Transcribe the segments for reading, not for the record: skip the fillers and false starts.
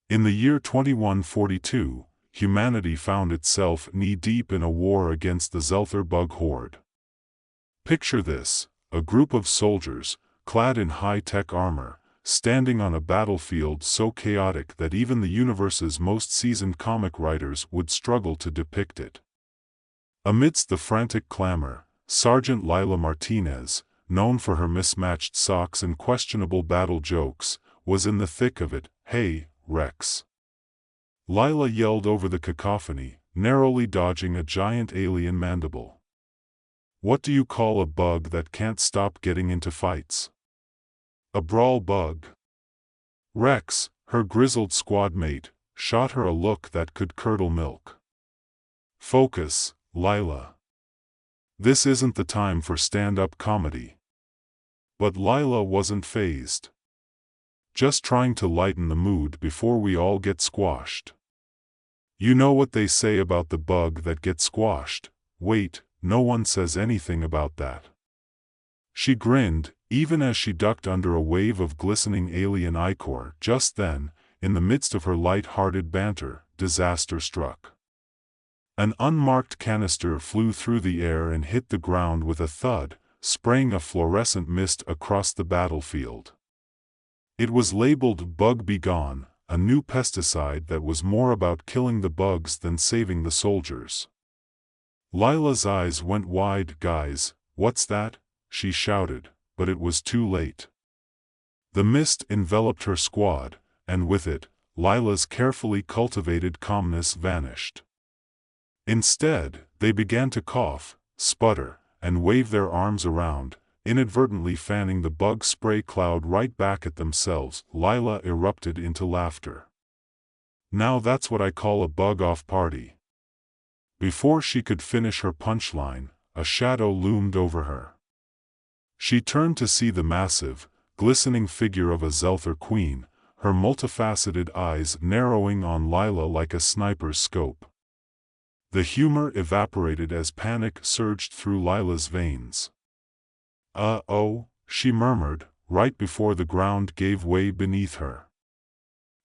In the year 2142, humanity found itself knee-deep in a war against the Zelther bug horde. Picture this, a group of soldiers, clad in high-tech armor, standing on a battlefield so chaotic that even the universe's most seasoned comic writers would struggle to depict it. Amidst the frantic clamor, Sergeant Lila Martinez, known for her mismatched socks and questionable battle jokes, was in the thick of it. "Hey, Rex!" Lila yelled over the cacophony, narrowly dodging a giant alien mandible. "What do you call a bug that can't stop getting into fights? A brawl bug?" Rex, her grizzled squad mate, shot her a look that could curdle milk. "Focus, Lila. This isn't the time for stand-up comedy." But Lila wasn't fazed. "Just trying to lighten the mood before we all get squashed. You know what they say about the bug that gets squashed. Wait, no one says anything about that." She grinned, even as she ducked under a wave of glistening alien ichor. Just then, in the midst of her light-hearted banter, disaster struck. An unmarked canister flew through the air and hit the ground with a thud, spraying a fluorescent mist across the battlefield. It was labeled "Bug Be Gone," a new pesticide that was more about killing the bugs than saving the soldiers. Lila's eyes went wide. "Guys, what's that?" she shouted, but it was too late. The mist enveloped her squad, and with it, Lila's carefully cultivated calmness vanished. Instead, they began to cough, sputter, and wave their arms around, inadvertently fanning the bug spray cloud right back at themselves. Lila erupted into laughter. "Now that's what I call a bug-off party." Before she could finish her punchline, a shadow loomed over her. She turned to see the massive, glistening figure of a Zelther queen, her multifaceted eyes narrowing on Lila like a sniper's scope. The humor evaporated as panic surged through Lila's veins. Oh," she murmured, right before the ground gave way beneath her.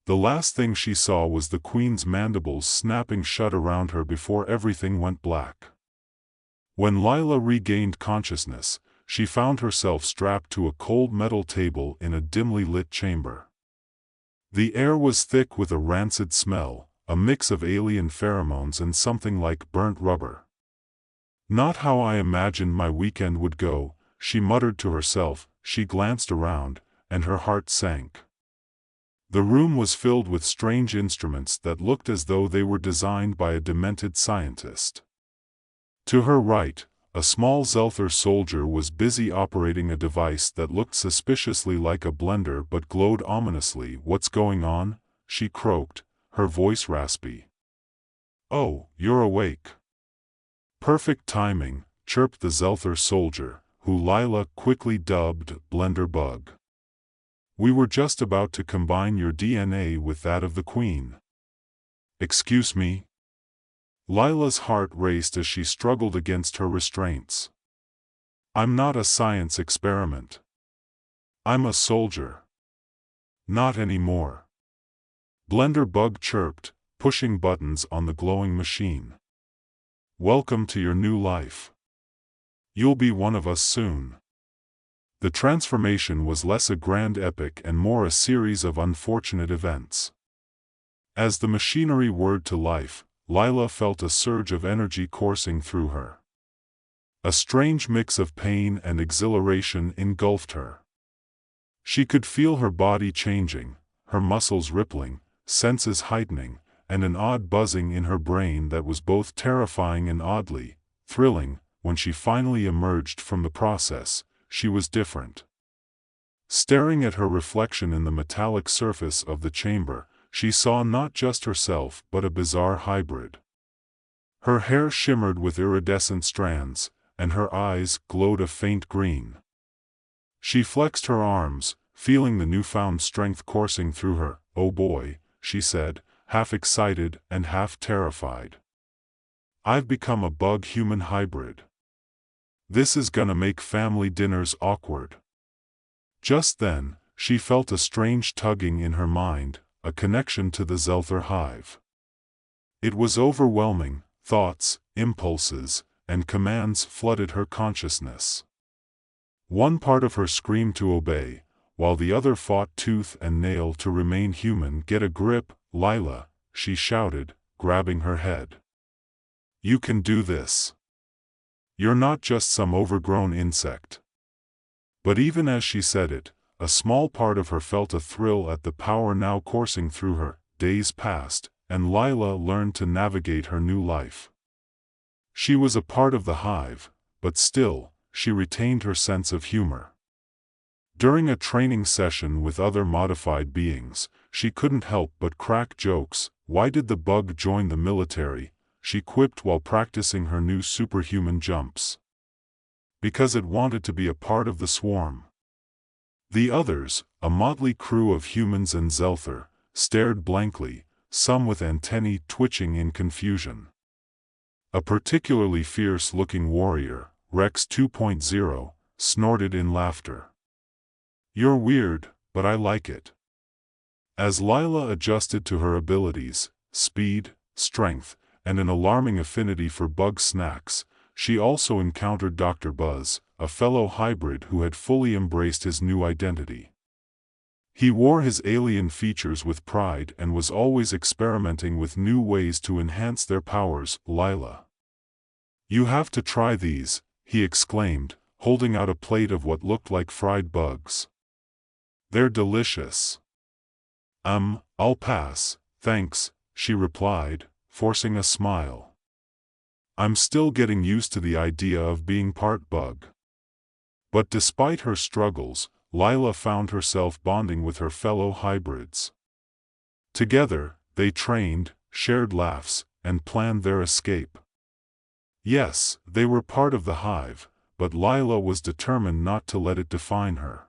The last thing she saw was the queen's mandibles snapping shut around her before everything went black. When Lila regained consciousness, she found herself strapped to a cold metal table in a dimly lit chamber. The air was thick with a rancid smell, a mix of alien pheromones and something like burnt rubber. "Not how I imagined my weekend would go," she muttered to herself. She glanced around, and her heart sank. The room was filled with strange instruments that looked as though they were designed by a demented scientist. To her right, a small Zelther soldier was busy operating a device that looked suspiciously like a blender but glowed ominously. "What's going on?" she croaked, her voice raspy. "Oh, you're awake." "Perfect timing," chirped the Zelther soldier, who Lila quickly dubbed Blender Bug. "We were just about to combine your DNA with that of the queen." "Excuse me?" Lila's heart raced as she struggled against her restraints. "I'm not a science experiment. I'm a soldier." "Not anymore." Blender Bug chirped, pushing buttons on the glowing machine. "Welcome to your new life. You'll be one of us soon." The transformation was less a grand epic and more a series of unfortunate events. As the machinery whirred to life, Lila felt a surge of energy coursing through her. A strange mix of pain and exhilaration engulfed her. She could feel her body changing, her muscles rippling, senses heightening, and an odd buzzing in her brain that was both terrifying and oddly thrilling. When she finally emerged from the process, she was different. Staring at her reflection in the metallic surface of the chamber, she saw not just herself but a bizarre hybrid. Her hair shimmered with iridescent strands, and her eyes glowed a faint green. She flexed her arms, feeling the newfound strength coursing through her. "Oh boy," she said, half excited and half terrified. "I've become a bug-human hybrid. This is gonna make family dinners awkward." Just then, she felt a strange tugging in her mind, a connection to the Zelther hive. It was overwhelming. Thoughts, impulses, and commands flooded her consciousness. One part of her screamed to obey, while the other fought tooth and nail to remain human. Get a grip, Lila, she shouted, grabbing her head. You can do this. You're not just some overgrown insect. But even as she said it, a small part of her felt a thrill at the power now coursing through her. Days passed, and Lila learned to navigate her new life. She was a part of the hive, but still, she retained her sense of humor. During a training session with other modified beings, she couldn't help but crack jokes. Why did the bug join the military? She quipped while practicing her new superhuman jumps. Because it wanted to be a part of the swarm. The others, a motley crew of humans and Zelther, stared blankly, some with antennae twitching in confusion. A particularly fierce-looking warrior, Rex 2.0, snorted in laughter. You're weird, but I like it. As Lila adjusted to her abilities, speed, strength, and an alarming affinity for bug snacks, she also encountered Dr. Buzz, a fellow hybrid who had fully embraced his new identity. He wore his alien features with pride and was always experimenting with new ways to enhance their powers. Lila. You have to try these, he exclaimed, holding out a plate of what looked like fried bugs. They're delicious. I'll pass, thanks, she replied, forcing a smile. I'm still getting used to the idea of being part bug. But despite her struggles, Lila found herself bonding with her fellow hybrids. Together, they trained, shared laughs, and planned their escape. Yes, they were part of the hive, but Lila was determined not to let it define her.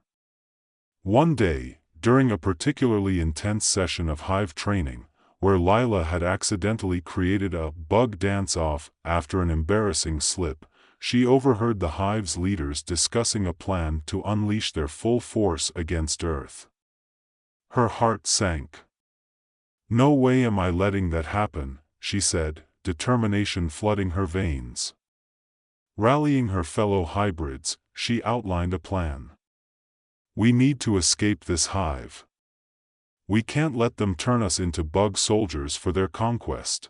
One day, during a particularly intense session of hive training, where Lila had accidentally created a bug dance-off after an embarrassing slip, she overheard the hive's leaders discussing a plan to unleash their full force against Earth. Her heart sank. No way am I letting that happen, she said, determination flooding her veins. Rallying her fellow hybrids, she outlined a plan. We need to escape this hive. We can't let them turn us into bug soldiers for their conquest.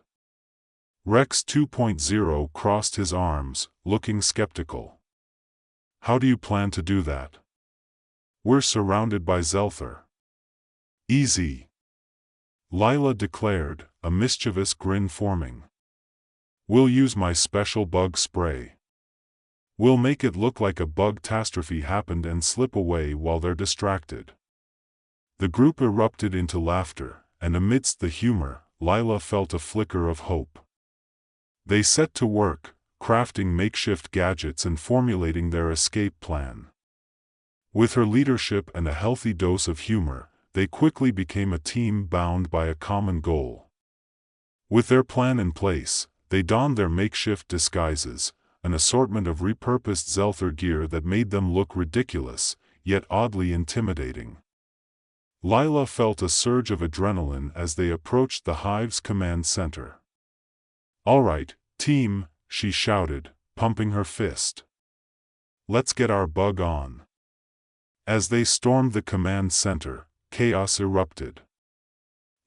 Rex 2.0 crossed his arms, looking skeptical. How do you plan to do that? We're surrounded by Zelther. Easy. Lila declared, a mischievous grin forming. We'll use my special bug spray. We'll make it look like a bug-tastrophe happened and slip away while they're distracted. The group erupted into laughter, and amidst the humor, Lila felt a flicker of hope. They set to work, crafting makeshift gadgets and formulating their escape plan. With her leadership and a healthy dose of humor, they quickly became a team bound by a common goal. With their plan in place, they donned their makeshift disguises, an assortment of repurposed Zelther gear that made them look ridiculous, yet oddly intimidating. Lila felt a surge of adrenaline as they approached the hive's command center. All right, team, she shouted, pumping her fist. Let's get our bug on. As they stormed the command center, chaos erupted.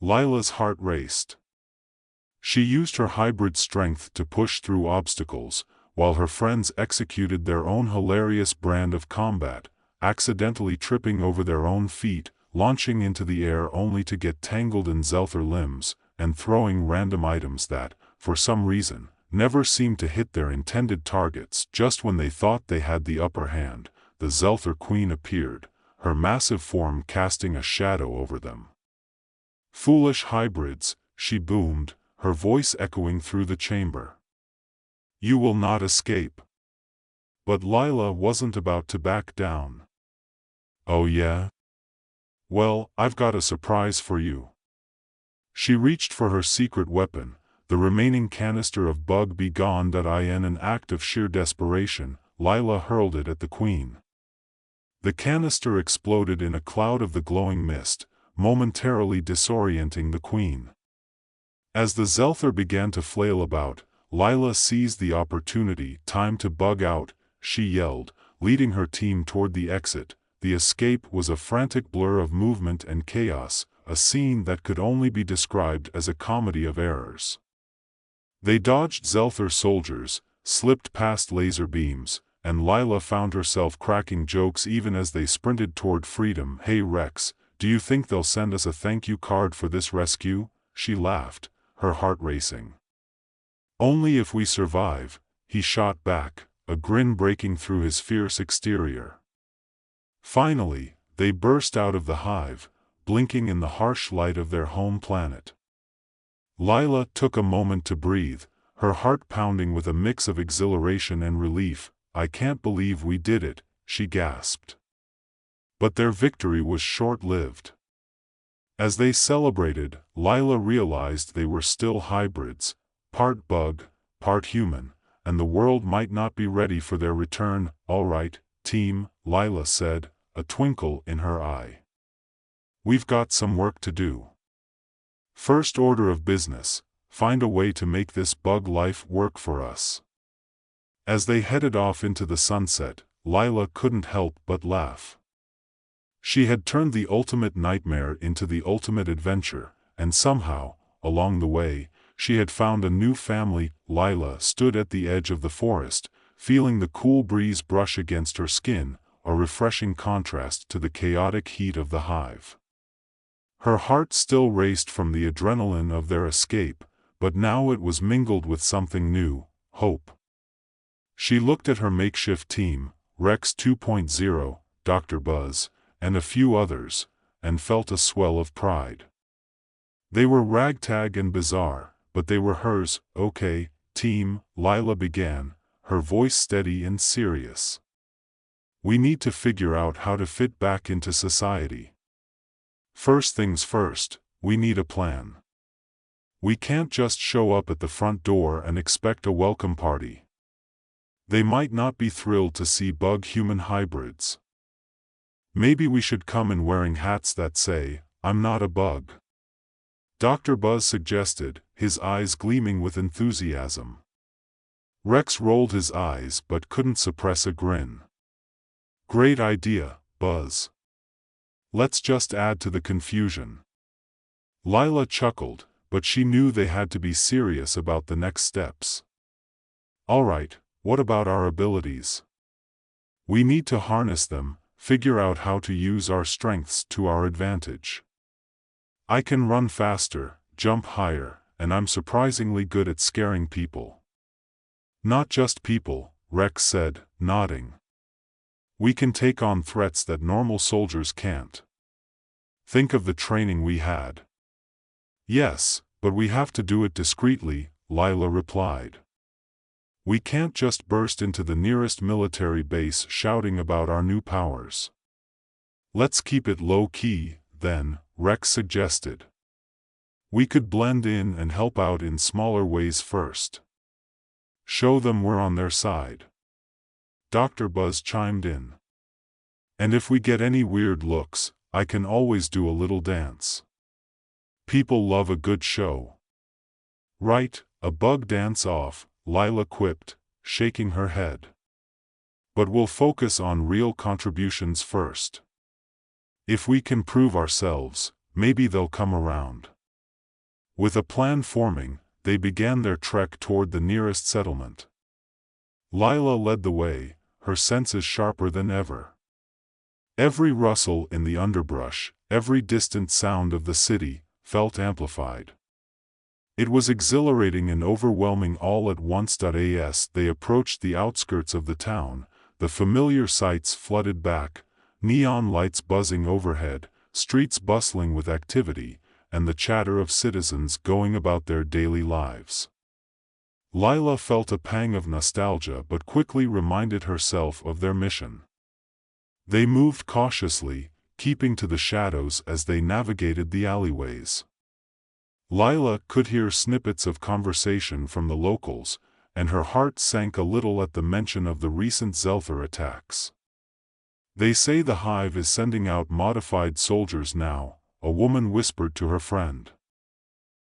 Lila's heart raced. She used her hybrid strength to push through obstacles, while her friends executed their own hilarious brand of combat, accidentally tripping over their own feet, launching into the air only to get tangled in Zelther limbs, and throwing random items that, for some reason, never seemed to hit their intended targets. Just when they thought they had the upper hand, the Zelther queen appeared, her massive form casting a shadow over them. Foolish hybrids, she boomed, her voice echoing through the chamber. You will not escape. But Lila wasn't about to back down. Oh yeah? Well, I've got a surprise for you. She reached for her secret weapon, the remaining canister of bug be gone. In an act of sheer desperation, Lila hurled it at the queen. The canister exploded in a cloud of the glowing mist, momentarily disorienting the queen. As the Zelther began to flail about, Lila seized the opportunity. "Time to bug out," she yelled, leading her team toward the exit. The escape was a frantic blur of movement and chaos, a scene that could only be described as a comedy of errors. They dodged Zelther soldiers, slipped past laser beams, and Lila found herself cracking jokes even as they sprinted toward freedom. "Hey Rex, do you think they'll send us a thank you card for this rescue?" she laughed, her heart racing. "Only if we survive," he shot back, a grin breaking through his fierce exterior. Finally, they burst out of the hive, blinking in the harsh light of their home planet. Lila took a moment to breathe, her heart pounding with a mix of exhilaration and relief. "I can't believe we did it," she gasped. But their victory was short-lived. As they celebrated, Lila realized they were still hybrids, part bug, part human, and the world might not be ready for their return. "All right, team," Lila said, a twinkle in her eye. "We've got some work to do. First order of business, find a way to make this bug life work for us." As they headed off into the sunset, Lila couldn't help but laugh. She had turned the ultimate nightmare into the ultimate adventure, and somehow, along the way, she had found a new family. Lila stood at the edge of the forest, feeling the cool breeze brush against her skin, a refreshing contrast to the chaotic heat of the hive. Her heart still raced from the adrenaline of their escape, but now it was mingled with something new, hope. She looked at her makeshift team, Rex 2.0, Dr. Buzz, and a few others, and felt a swell of pride. They were ragtag and bizarre, but they were hers. "Okay, team," Lila began, her voice steady and serious. "We need to figure out how to fit back into society. First things first, we need a plan. We can't just show up at the front door and expect a welcome party. They might not be thrilled to see bug-human hybrids. Maybe we should come in wearing hats that say, 'I'm not a bug,'" Dr. Buzz suggested, his eyes gleaming with enthusiasm. Rex rolled his eyes but couldn't suppress a grin. "Great idea, Buzz. Let's just add to the confusion." Lila chuckled, but she knew they had to be serious about the next steps. "All right, what about our abilities? We need to harness them, figure out how to use our strengths to our advantage. I can run faster, jump higher, and I'm surprisingly good at scaring people." "Not just people," Rex said, nodding. "We can take on threats that normal soldiers can't. Think of the training we had." "Yes, but we have to do it discreetly," Lila replied. "We can't just burst into the nearest military base shouting about our new powers." "Let's keep it low-key, then," Rex suggested. "We could blend in and help out in smaller ways first. Show them we're on their side." Dr. Buzz chimed in. "And if we get any weird looks, I can always do a little dance. People love a good show." "Right, a bug dance-off," Lila quipped, shaking her head. "But we'll focus on real contributions first. If we can prove ourselves, maybe they'll come around." With a plan forming, they began their trek toward the nearest settlement. Lila led the way, her senses sharper than ever. Every rustle in the underbrush, every distant sound of the city, felt amplified. It was exhilarating and overwhelming all at once. As they approached the outskirts of the town, the familiar sights flooded back, neon lights buzzing overhead, streets bustling with activity, and the chatter of citizens going about their daily lives. Lila felt a pang of nostalgia but quickly reminded herself of their mission. They moved cautiously, keeping to the shadows as they navigated the alleyways. Lila could hear snippets of conversation from the locals, and her heart sank a little at the mention of the recent Zelther attacks. "They say the hive is sending out modified soldiers now," a woman whispered to her friend.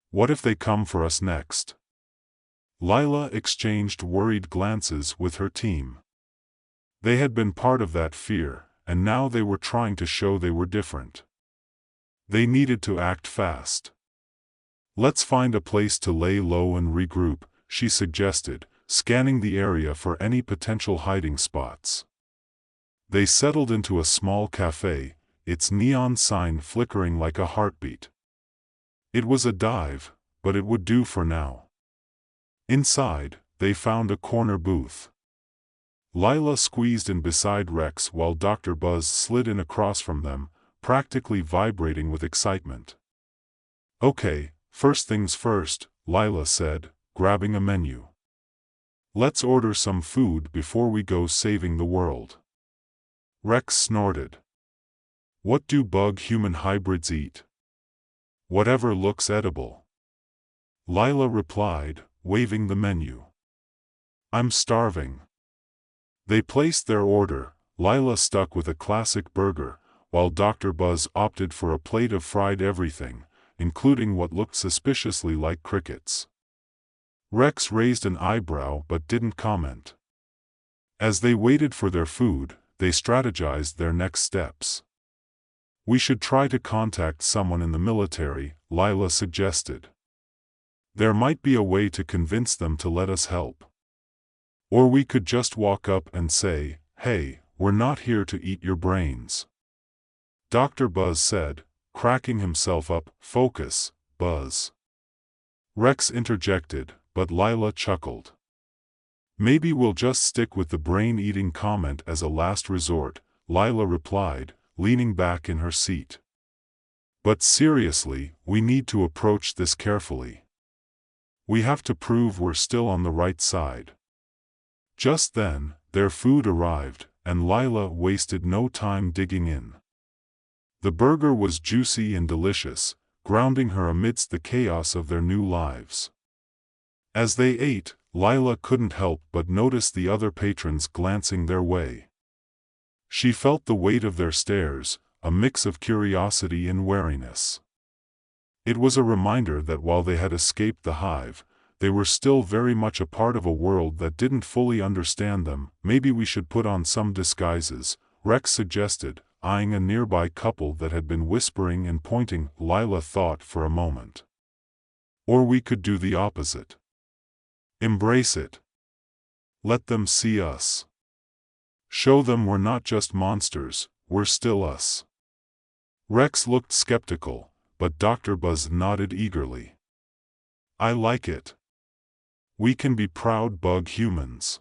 What if they come for us next? Lila exchanged worried glances with her team. They had been part of that fear, and now they were trying to show they were different. They needed to act fast. Let's find a place to lay low and regroup, she suggested, scanning the area for any potential hiding spots. They settled into a small cafe, its neon sign flickering like a heartbeat. It was a dive, but it would do for now. Inside, they found a corner booth. Lila squeezed in beside Rex while Dr. Buzz slid in across from them, practically vibrating with excitement. Okay, first things first, Lila said, grabbing a menu. Let's order some food before we go saving the world. Rex snorted. What do bug-human hybrids eat? Whatever looks edible. Lila replied, waving the menu. I'm starving. They placed their order, Lila stuck with a classic burger, while Dr. Buzz opted for a plate of fried everything, including what looked suspiciously like crickets. Rex raised an eyebrow but didn't comment. As they waited for their food, they strategized their next steps. We should try to contact someone in the military, Lila suggested. There might be a way to convince them to let us help. Or we could just walk up and say, hey, we're not here to eat your brains. Dr. Buzz said, cracking himself up, focus, Buzz. Rex interjected, but Lila chuckled. Maybe we'll just stick with the brain-eating comment as a last resort, Lila replied, leaning back in her seat. But seriously, we need to approach this carefully. We have to prove we're still on the right side. Just then, their food arrived, and Lila wasted no time digging in. The burger was juicy and delicious, grounding her amidst the chaos of their new lives. As they ate, Lila couldn't help but notice the other patrons glancing their way. She felt the weight of their stares, a mix of curiosity and wariness. It was a reminder that while they had escaped the hive, they were still very much a part of a world that didn't fully understand them. Maybe we should put on some disguises, Rex suggested, eyeing a nearby couple that had been whispering and pointing. Lila thought for a moment. Or we could do the opposite. Embrace it. Let them see us. Show them we're not just monsters, we're still us. Rex looked skeptical, but Dr. Buzz nodded eagerly. I like it. We can be proud bug humans.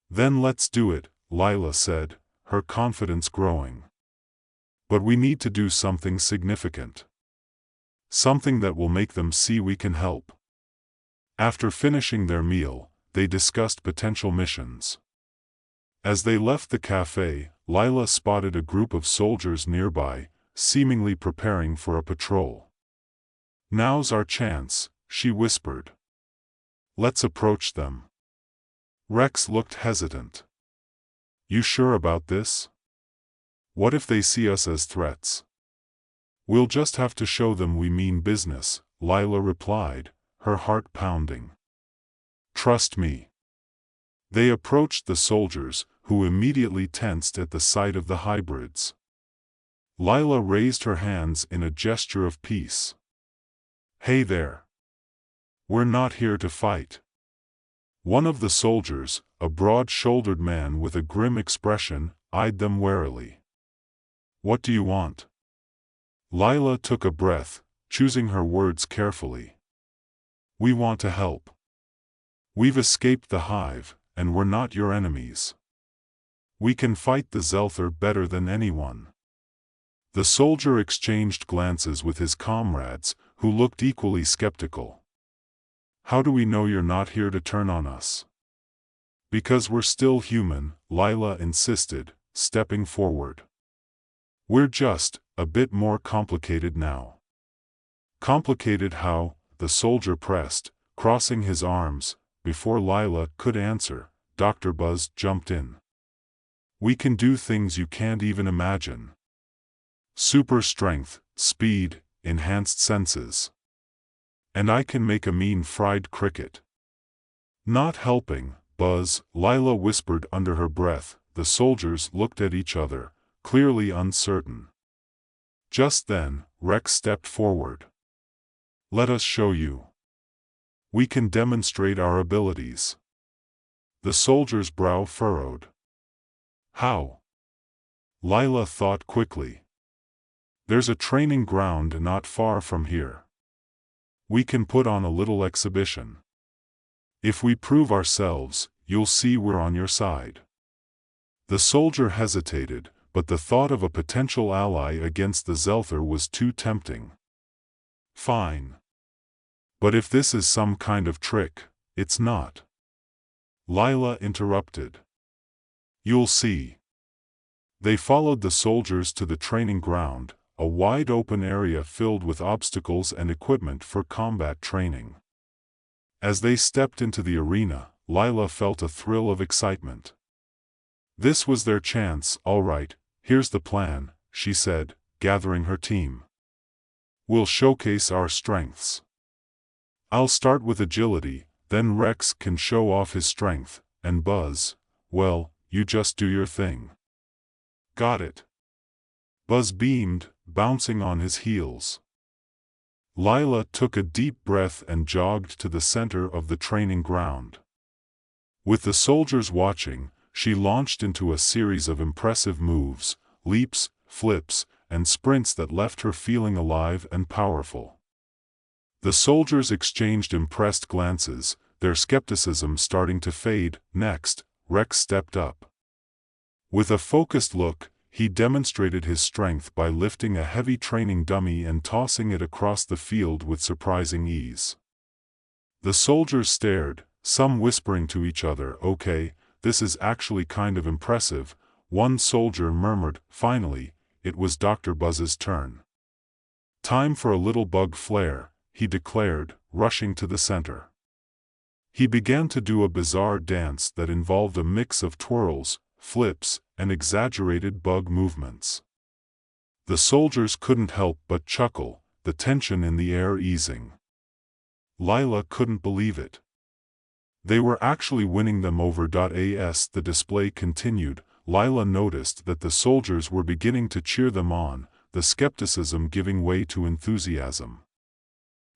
Then let's do it, Lila said, her confidence growing. But we need to do something significant. Something that will make them see we can help. After finishing their meal, they discussed potential missions. As they left the cafe, Lila spotted a group of soldiers nearby, seemingly preparing for a patrol. Now's our chance, she whispered. Let's approach them. Rex looked hesitant. You sure about this? What if they see us as threats? We'll just have to show them we mean business, Lila replied, her heart pounding. Trust me. They approached the soldiers, who immediately tensed at the sight of the hybrids. Lila raised her hands in a gesture of peace. Hey there. We're not here to fight. One of the soldiers, a broad-shouldered man with a grim expression, eyed them warily. What do you want? Lila took a breath, choosing her words carefully. We want to help. We've escaped the hive, and we're not your enemies. We can fight the Zelther better than anyone. The soldier exchanged glances with his comrades, who looked equally skeptical. How do we know you're not here to turn on us? Because we're still human, Lila insisted, stepping forward. We're just a bit more complicated now. Complicated how? The soldier pressed, crossing his arms. Before Lila could answer, Dr. Buzz jumped in. We can do things you can't even imagine. Super strength, speed, enhanced senses. And I can make a mean fried cricket. Not helping, Buzz, Lila whispered under her breath. The soldiers looked at each other, clearly uncertain. Just then, Rex stepped forward. Let us show you. We can demonstrate our abilities. The soldier's brow furrowed. How? Lila thought quickly. There's a training ground not far from here. We can put on a little exhibition. If we prove ourselves, you'll see we're on your side. The soldier hesitated, but the thought of a potential ally against the Zelther was too tempting. Fine. But if this is some kind of trick, it's not. Lila interrupted. You'll see. They followed the soldiers to the training ground, a wide open area filled with obstacles and equipment for combat training. As they stepped into the arena, Lila felt a thrill of excitement. This was their chance. All right, here's the plan, she said, gathering her team. We'll showcase our strengths. I'll start with agility, then Rex can show off his strength, and Buzz, well, you just do your thing. Got it. Buzz beamed, bouncing on his heels. Lila took a deep breath and jogged to the center of the training ground. With the soldiers watching, she launched into a series of impressive moves, leaps, flips, and sprints that left her feeling alive and powerful. The soldiers exchanged impressed glances, their skepticism starting to fade. Next, Rex stepped up. With a focused look, he demonstrated his strength by lifting a heavy training dummy and tossing it across the field with surprising ease. The soldiers stared, some whispering to each other, "Okay, this is actually kind of impressive," one soldier murmured. Finally, it was Dr. Buzz's turn. "Time for a little bug flare," he declared, rushing to the center. He began to do a bizarre dance that involved a mix of twirls, flips, and exaggerated bug movements. The soldiers couldn't help but chuckle, the tension in the air easing. Lila couldn't believe it. They were actually winning them over. As the display continued, Lila noticed that the soldiers were beginning to cheer them on, the skepticism giving way to enthusiasm.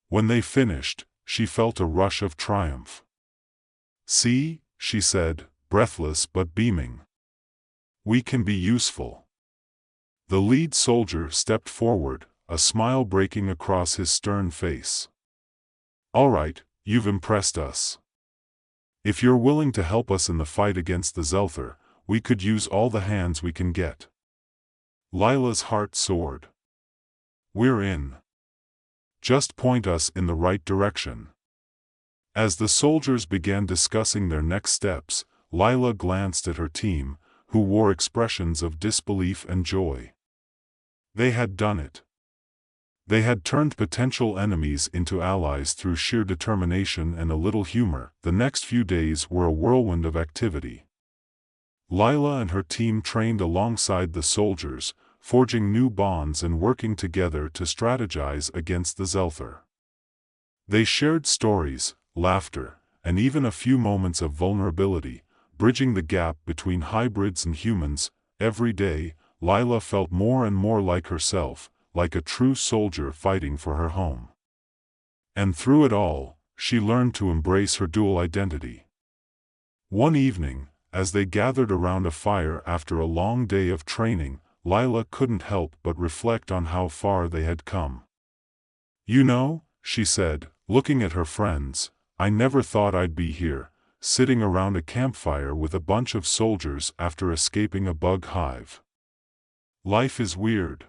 When they finished, she felt a rush of triumph. "See," she said, breathless but beaming. "We can be useful." The lead soldier stepped forward, a smile breaking across his stern face. "All right, you've impressed us. If you're willing to help us in the fight against the Zelther, we could use all the hands we can get." Lila's heart soared. "We're in. Just point us in the right direction." As the soldiers began discussing their next steps, Lila glanced at her team, who wore expressions of disbelief and joy. They had done it. They had turned potential enemies into allies through sheer determination and a little humor. The next few days were a whirlwind of activity. Lila and her team trained alongside the soldiers, forging new bonds and working together to strategize against the Zelther. They shared stories, laughter, and even a few moments of vulnerability, bridging the gap between hybrids and humans. Every day, Lila felt more and more like herself, like a true soldier fighting for her home. And through it all, she learned to embrace her dual identity. One evening, as they gathered around a fire after a long day of training, Lila couldn't help but reflect on how far they had come. "You know," she said, looking at her friends, "I never thought I'd be here, sitting around a campfire with a bunch of soldiers after escaping a bug hive. Life is weird."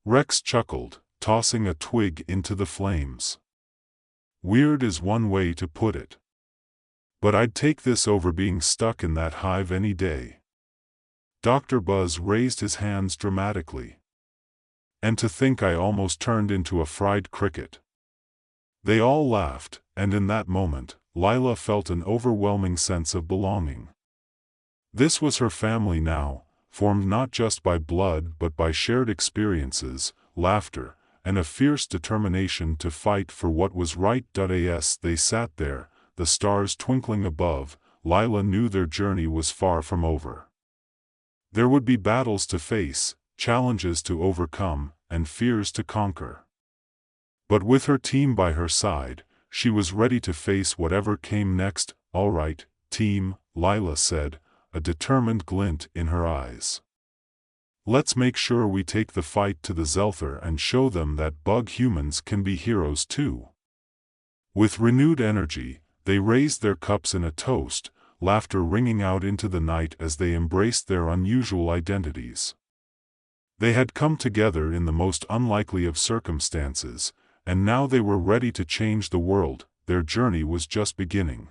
Rex chuckled, tossing a twig into the flames. "Weird is one way to put it. But I'd take this over being stuck in that hive any day." Dr. Buzz raised his hands dramatically. "And to think I almost turned into a fried cricket." They all laughed, and in that moment, Lila felt an overwhelming sense of belonging. This was her family now, formed not just by blood but by shared experiences. laughter, and a fierce determination to fight for what was right. As they sat there, the stars twinkling above, Lila knew their journey was far from over. There would be battles to face, challenges to overcome, and fears to conquer. But with her team by her side, she was ready to face whatever came next. "All right, team," Lila said, a determined glint in her eyes. "Let's make sure we take the fight to the Zelther and show them that bug humans can be heroes too." With renewed energy, they raised their cups in a toast, laughter ringing out into the night as they embraced their unusual identities. They had come together in the most unlikely of circumstances, and now they were ready to change the world. Their journey was just beginning.